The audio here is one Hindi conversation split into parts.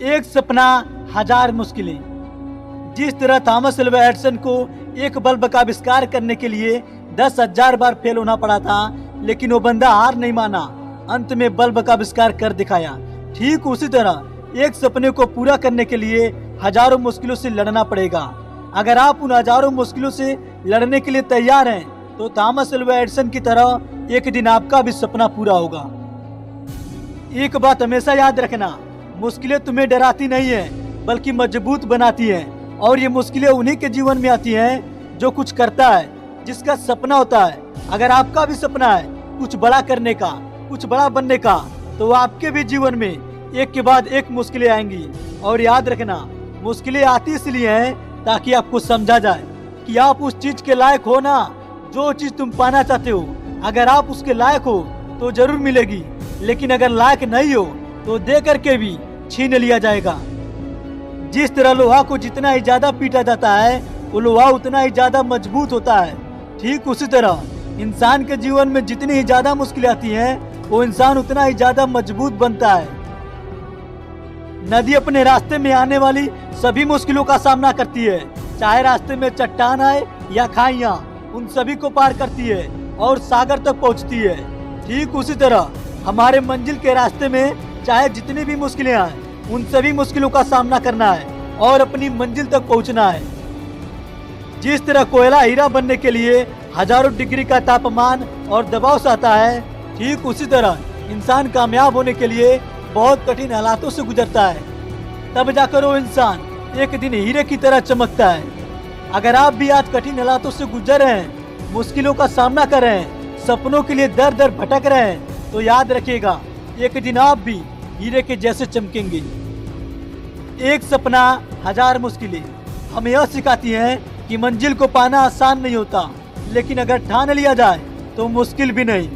एक सपना हजार मुश्किलें। जिस तरह थॉमस अल्वा एडिसन को एक बल्ब का आविष्कार करने के लिए 10,000 बार फेल होना पड़ा था, लेकिन वो बंदा हार नहीं माना, अंत में बल्ब का आविष्कार कर दिखाया। ठीक उसी तरह एक सपने को पूरा करने के लिए हजारों मुश्किलों से लड़ना पड़ेगा। अगर आप उन हजारों मुश्किलों से लड़ने के लिए तैयार हैं, तो थॉमस अल्वा एडिसन की तरह एक दिन आपका भी सपना पूरा होगा। एक बात हमेशा याद रखना, मुश्किलें तुम्हें डराती नहीं है, बल्कि मजबूत बनाती हैं। और ये मुश्किलें उन्हीं के जीवन में आती हैं जो कुछ करता है, जिसका सपना होता है। अगर आपका भी सपना है कुछ बड़ा करने का, कुछ बड़ा बनने का, तो आपके भी जीवन में एक के बाद एक मुश्किलें आएंगी। और याद रखना, मुश्किलें आती इसलिए हैं ताकि आपको समझा जाए कि आप उस चीज के लायक हो ना, जो चीज तुम पाना चाहते हो। अगर आप उसके लायक हो तो जरूर मिलेगी, लेकिन अगर लायक नहीं हो तो दे करके भी छीन लिया जाएगा। जिस तरह लोहा को जितना ही ज्यादा पीटा जाता है, वो लोहा उतना ही ज्यादा मजबूत होता है। ठीक उसी तरह इंसान के जीवन में जितनी ही ज्यादा मुश्किलें आती हैं, वो इंसान उतना ही ज्यादा मजबूत बनता है। नदी अपने रास्ते में आने वाली सभी मुश्किलों का सामना करती है, चाहे रास्ते में चट्टान आए या खाइयां, उन सभी को पार करती है और सागर तक पहुंचती है। ठीक उसी तरह हमारे मंजिल के रास्ते में चाहे जितनी भी मुश्किलें आए, उन सभी मुश्किलों का सामना करना है और अपनी मंजिल तक पहुंचना है। जिस तरह कोयला हीरा बनने के लिए हजारों डिग्री का तापमान और दबाव सहता है, ठीक उसी तरह इंसान कामयाब होने के लिए बहुत कठिन हालातों से गुजरता है। तब जाकर वो इंसान एक दिन हीरे की तरह चमकता है। अगर आप भी आज कठिन हालातों से गुजर रहे हैं, मुश्किलों का सामना कर रहे हैं, सपनों के लिए दर दर भटक रहे हैं, तो याद रखिएगा, एक दिन आप भी हीरे के जैसे चमकेंगे। एक सपना हजार मुश्किलें हमें यह सिखाती हैं कि मंजिल को पाना आसान नहीं होता, लेकिन अगर ठान लिया जाए तो मुश्किल भी नहीं।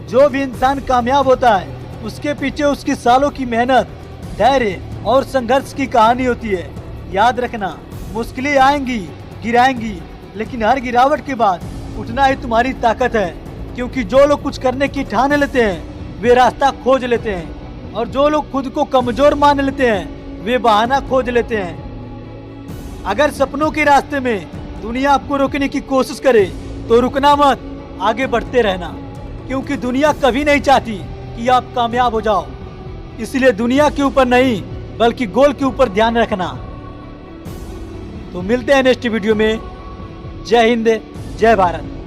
जो भी इंसान कामयाब होता है, उसके पीछे उसकी सालों की मेहनत, धैर्य और संघर्ष की कहानी होती है। याद रखना, मुश्किलें आएंगी, गिराएंगी, लेकिन हर गिरावट के बाद उठना ही तुम्हारी ताकत है। क्योंकि जो लोग कुछ करने की ठान लेते हैं, वे रास्ता खोज लेते हैं, और जो लोग खुद को कमजोर मान लेते हैं, वे बहाना खोज लेते हैं। अगर सपनों के रास्ते में दुनिया आपको रोकने की कोशिश करे, तो रुकना मत, आगे बढ़ते रहना। क्योंकि दुनिया कभी नहीं चाहती कि आप कामयाब हो जाओ। इसलिए दुनिया के ऊपर नहीं, बल्कि गोल के ऊपर ध्यान रखना। तो मिलते हैं नेक्स्ट वीडियो में। जय हिंद, जय भारत।